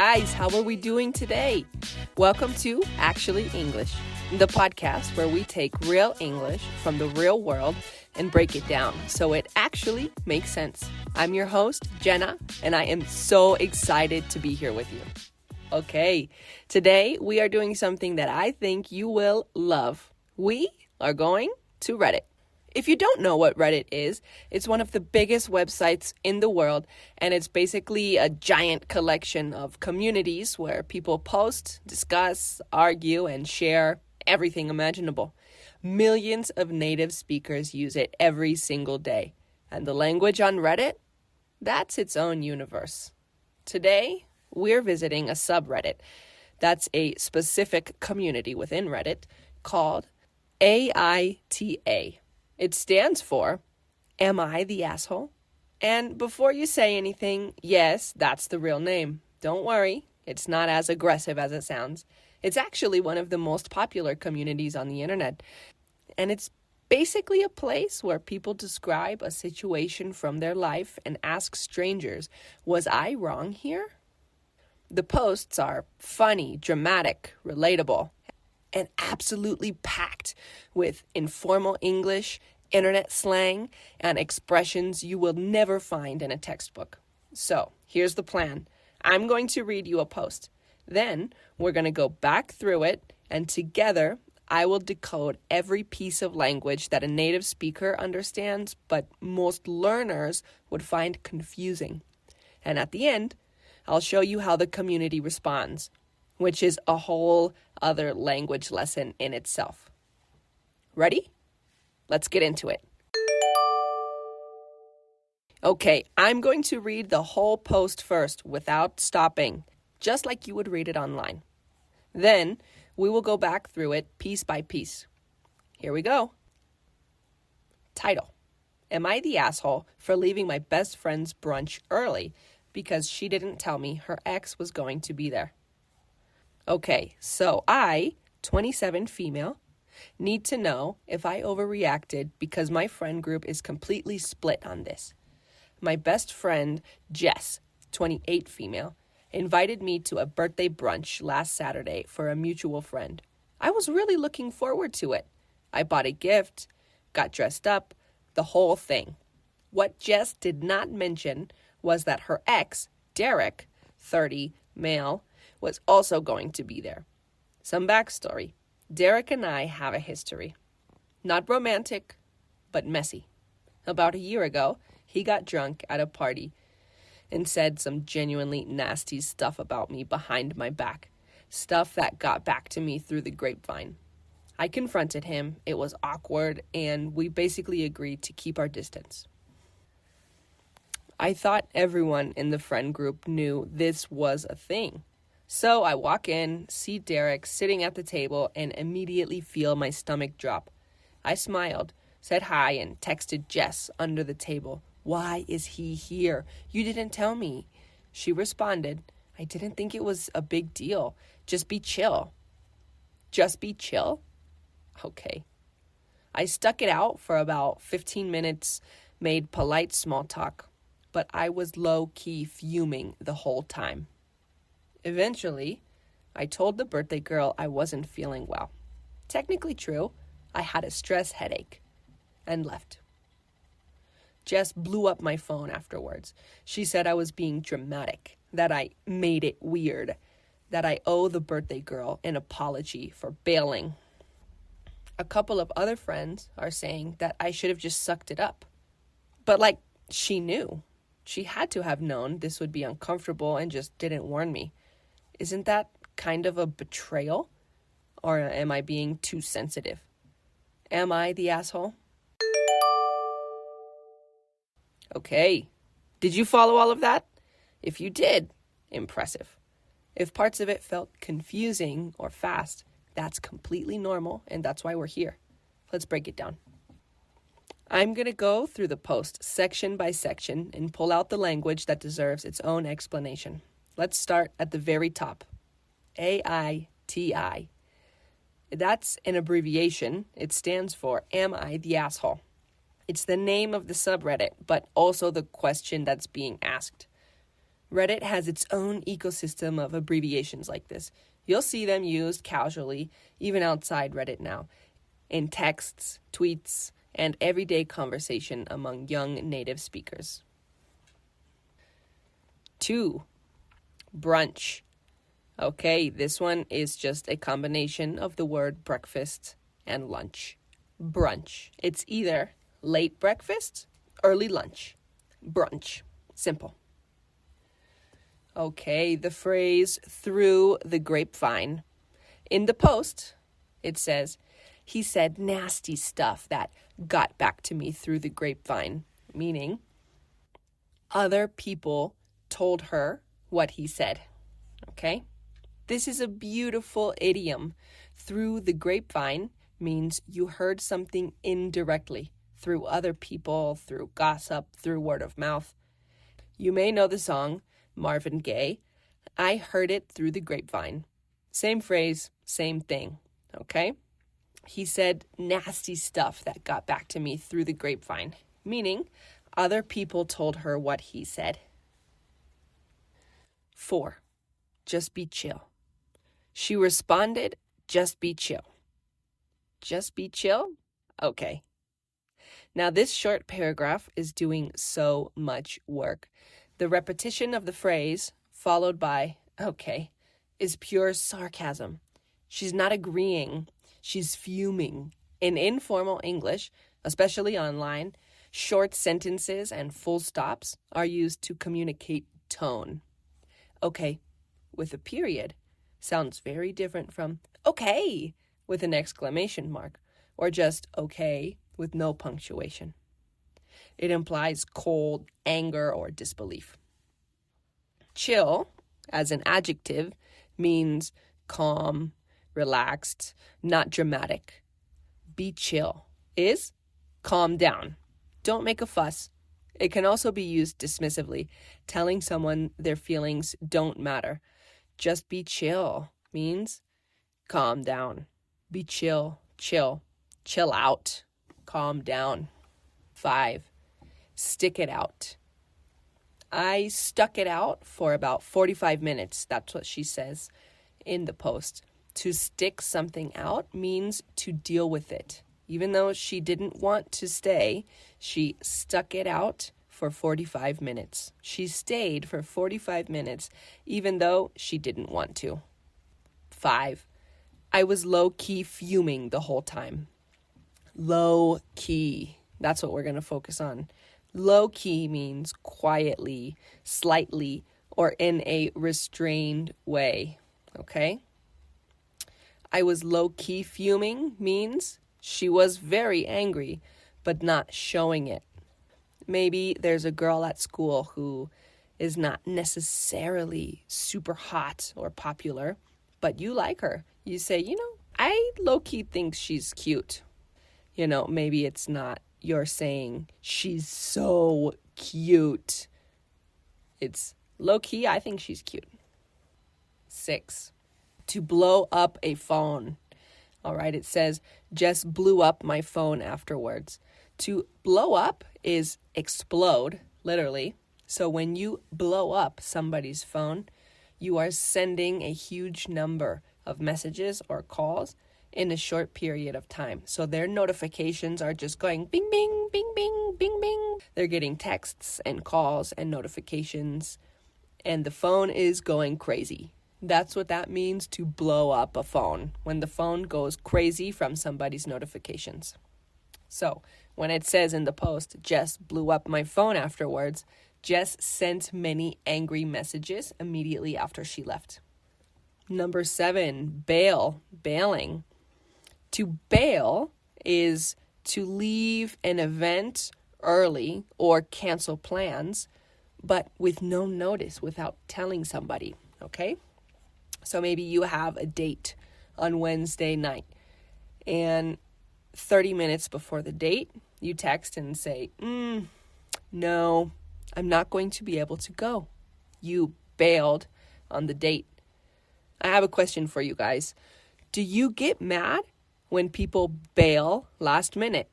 guys, how are we doing today? Welcome to Actually English, the podcast where we take real English from the real world and break it down so it actually makes sense. I'm your host, Jenna, and I am so excited to be here with you. Okay, today we are doing something that I think you will love. We are going to Reddit. If you don't know what Reddit is, it's one of the biggest websites in the world, and it's basically a giant collection of communities where people post, discuss, argue, and share everything imaginable. Millions of native speakers use it every single day. And the language on Reddit? That's its own universe. Today, we're visiting a subreddit. That's a specific community within Reddit called AITA. It stands for, Am I the Asshole? And before you say anything, yes, that's the real name. Don't worry, it's not as aggressive as it sounds. It's actually one of the most popular communities on the internet. And it's basically a place where people describe a situation from their life and ask strangers, was I wrong here? The posts are funny, dramatic, relatable, and absolutely packed with informal English, internet slang, and expressions you will never find in a textbook. So, here's the plan. I'm going to read you a post. Then, we're going to go back through it, and together, I will decode every piece of language that a native speaker understands, but most learners would find confusing. And at the end, I'll show you how the community responds, which is a whole other language lesson in itself. Ready? Let's get into it. Okay, I'm going to read the whole post first without stopping, just like you would read it online. Then, we will go back through it piece by piece. Here we go. Title: Am I the asshole for leaving my best friend's brunch early because she didn't tell me her ex was going to be there? Okay, so I, 27 female, need to know if I overreacted because my friend group is completely split on this. My best friend, Jess, 28 female, invited me to a birthday brunch last Saturday for a mutual friend. I was really looking forward to it. I bought a gift, got dressed up, the whole thing. What Jess did not mention was that her ex, Derek, 30, male, was also going to be there. Some backstory. Derek and I have a history. Not romantic, but messy. About a year ago, he got drunk at a party and said some genuinely nasty stuff about me behind my back. Stuff that got back to me through the grapevine. I confronted him, it was awkward, and we basically agreed to keep our distance. I thought everyone in the friend group knew this was a thing. So I walk in, see Derek sitting at the table, and immediately feel my stomach drop. I smiled, said hi, and texted Jess under the table. Why is he here? You didn't tell me. She responded, I didn't think it was a big deal. Just be chill. Just be chill? Okay. I stuck it out for about 15 minutes, made polite small talk, but I was low-key fuming the whole time. Eventually, I told the birthday girl I wasn't feeling well. Technically true, I had a stress headache, and left. Jess blew up my phone afterwards. She said I was being dramatic, that I made it weird, that I owe the birthday girl an apology for bailing. A couple of other friends are saying that I should have just sucked it up. But she knew. She had to have known this would be uncomfortable and just didn't warn me. Isn't that kind of a betrayal? Or am I being too sensitive? Am I the asshole? Okay. Did you follow all of that? If you did, impressive. If parts of it felt confusing or fast, that's completely normal, and that's why we're here. Let's break it down. I'm going to go through the post section by section and pull out the language that deserves its own explanation. Let's start at the very top. AITI. That's an abbreviation. It stands for Am I the Asshole? It's the name of the subreddit, but also the question that's being asked. Reddit has its own ecosystem of abbreviations like this. You'll see them used casually, even outside Reddit now, in texts, tweets, and everyday conversation among young native speakers. 2. Brunch. Okay, this one is just a combination of the word breakfast and lunch. Brunch. It's either late breakfast, early lunch. Brunch. Simple. Okay, the phrase through the grapevine. In the post, it says, he said nasty stuff that got back to me through the grapevine, meaning other people told her what he said. Okay? This is a beautiful idiom. Through the grapevine means you heard something indirectly through other people, through gossip, through word of mouth. You may know the song Marvin Gaye, I heard it through the grapevine. Same phrase, same thing, okay? He said nasty stuff that got back to me through the grapevine, meaning other people told her what he said. 4. Just be chill. She responded, just be chill. Just be chill? Okay. Now this short paragraph is doing so much work. The repetition of the phrase, followed by, okay, is pure sarcasm. She's not agreeing. She's fuming. In informal English, especially online, short sentences and full stops are used to communicate tone. Okay, with a period, sounds very different from okay with an exclamation mark, or just okay with no punctuation. It implies cold anger or disbelief. Chill, as an adjective, means calm, relaxed, not dramatic. Be chill is calm down. Don't make a fuss. It can also be used dismissively, telling someone their feelings don't matter. Just be chill means calm down. Be chill, chill out, calm down. 5. Stick it out. I stuck it out for about 45 minutes. That's what she says in the post. To stick something out means to deal with it. Even though she didn't want to stay, she stuck it out for 45 minutes. She stayed for 45 minutes, even though she didn't want to. 5. I was low-key fuming the whole time. Low-key. That's what we're going to focus on. Low-key means quietly, slightly, or in a restrained way. Okay? I was low-key fuming means she was very angry, but not showing it. Maybe there's a girl at school who is not necessarily super hot or popular, but you like her. You say, I low-key think she's cute. Maybe it's not you're saying she's so cute. It's low-key, I think she's cute. 6. To blow up a phone. All right, it says, just blew up my phone afterwards. To blow up is explode, literally. So when you blow up somebody's phone, you are sending a huge number of messages or calls in a short period of time. So their notifications are just going bing, bing, bing, bing, bing, bing. They're getting texts and calls and notifications, and the phone is going crazy. That's what that means, to blow up a phone, when the phone goes crazy from somebody's notifications. So when it says in the post, Jess blew up my phone afterwards, Jess sent many angry messages immediately after she left. Number 7, bailing. To bail is to leave an event early or cancel plans, but with no notice, without telling somebody, okay? So maybe you have a date on Wednesday night, and 30 minutes before the date, you text and say, no, I'm not going to be able to go. You bailed on the date. I have a question for you guys. Do you get mad when people bail last minute?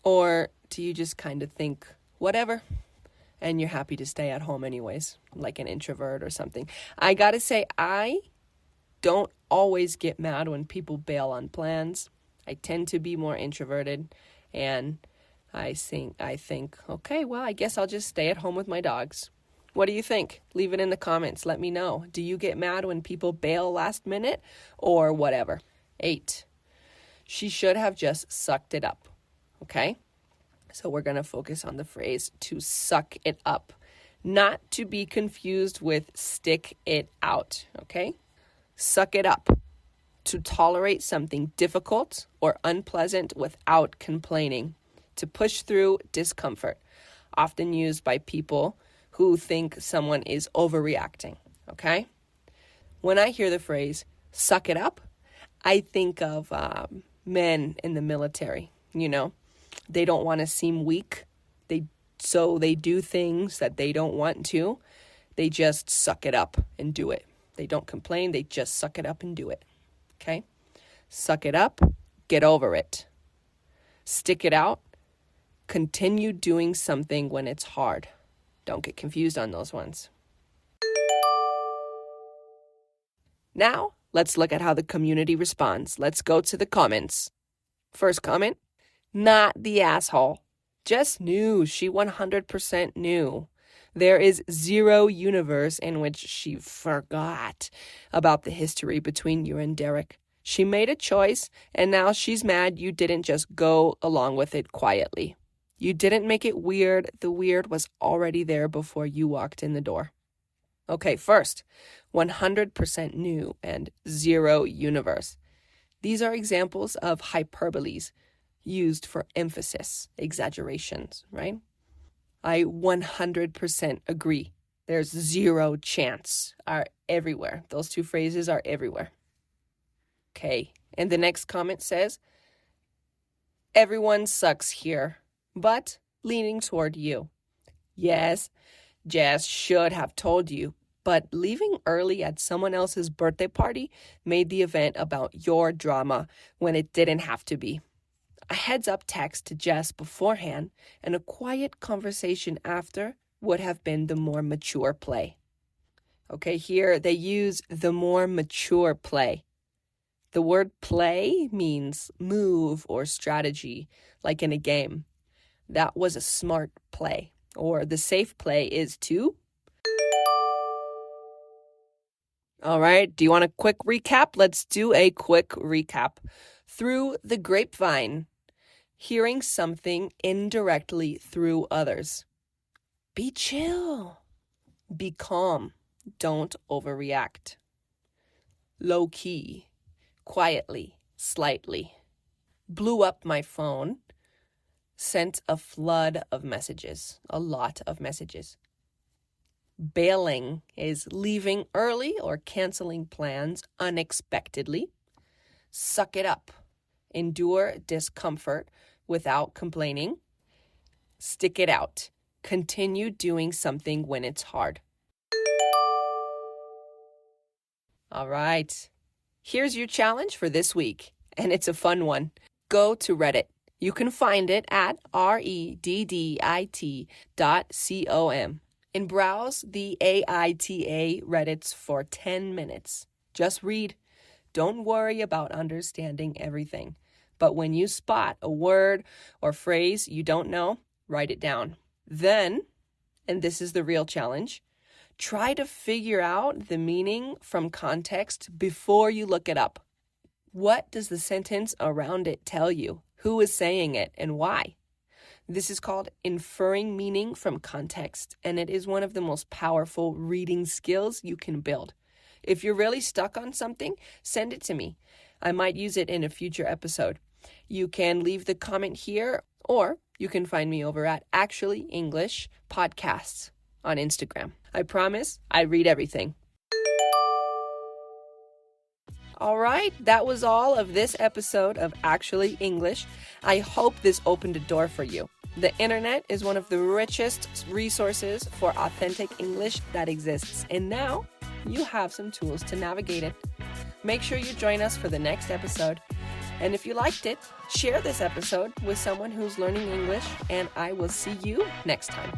Or do you just kind of think, whatever, and you're happy to stay at home anyways, like an introvert or something. I gotta say, I don't always get mad when people bail on plans. I tend to be more introverted, and I think, okay, well, I guess I'll just stay at home with my dogs. What do you think? Leave it in the comments. Let me know. Do you get mad when people bail last minute or whatever? 8. She should have just sucked it up. Okay? So we're going to focus on the phrase to suck it up, not to be confused with stick it out. Okay? Suck it up. To tolerate something difficult or unpleasant without complaining. To push through discomfort. Often used by people who think someone is overreacting, okay? When I hear the phrase, suck it up, I think of men in the military, They don't want to seem weak, so they do things that they don't want to. They just suck it up and do it. They don't complain, they just suck it up and do it, okay? Suck it up, get over it. Stick it out, continue doing something when it's hard. Don't get confused on those ones. Now, let's look at how the community responds. Let's go to the comments. First comment, not the asshole. Just knew. She 100% knew. There is zero universe in which she forgot about the history between you and Derek. She made a choice, and now she's mad you didn't just go along with it quietly. You didn't make it weird. The weird was already there before you walked in the door. Okay, first, 100% new and zero universe. These are examples of hyperboles used for emphasis, exaggerations, right? I 100% agree. There's zero chance are everywhere. Those two phrases are everywhere. Okay, and the next comment says, everyone sucks here. But leaning toward you. Yes, Jess should have told you, but leaving early at someone else's birthday party made the event about your drama when it didn't have to be. A heads-up text to Jess beforehand and a quiet conversation after would have been the more mature play. Okay, here they use the more mature play. The word play means move or strategy, like in a game. That was a smart play. Or the safe play is to... All right, do you want a quick recap? Let's do a quick recap. Through the grapevine, hearing something indirectly through others. Be chill. Be calm. Don't overreact. Low key. Quietly. Slightly. Blew up my phone. Sent a flood of messages, a lot of messages. Bailing is leaving early or canceling plans unexpectedly. Suck it up. Endure discomfort without complaining. Stick it out. Continue doing something when it's hard. All right. Here's your challenge for this week, and it's a fun one. Go to Reddit. You can find it at reddit.com and browse the AITA Reddits for 10 minutes. Just read. Don't worry about understanding everything. But when you spot a word or phrase you don't know, write it down. Then, and this is the real challenge, try to figure out the meaning from context before you look it up. What does the sentence around it tell you? Who is saying it and why? This is called inferring meaning from context, and it is one of the most powerful reading skills you can build. If you're really stuck on something, send it to me. I might use it in a future episode. You can leave the comment here, or you can find me over at Actually English Podcasts on Instagram. I promise I read everything. All right, that was all of this episode of Actually English. I hope this opened a door for you. The internet is one of the richest resources for authentic English that exists, and now you have some tools to navigate it. Make sure you join us for the next episode. And if you liked it, share this episode with someone who's learning English, and I will see you next time.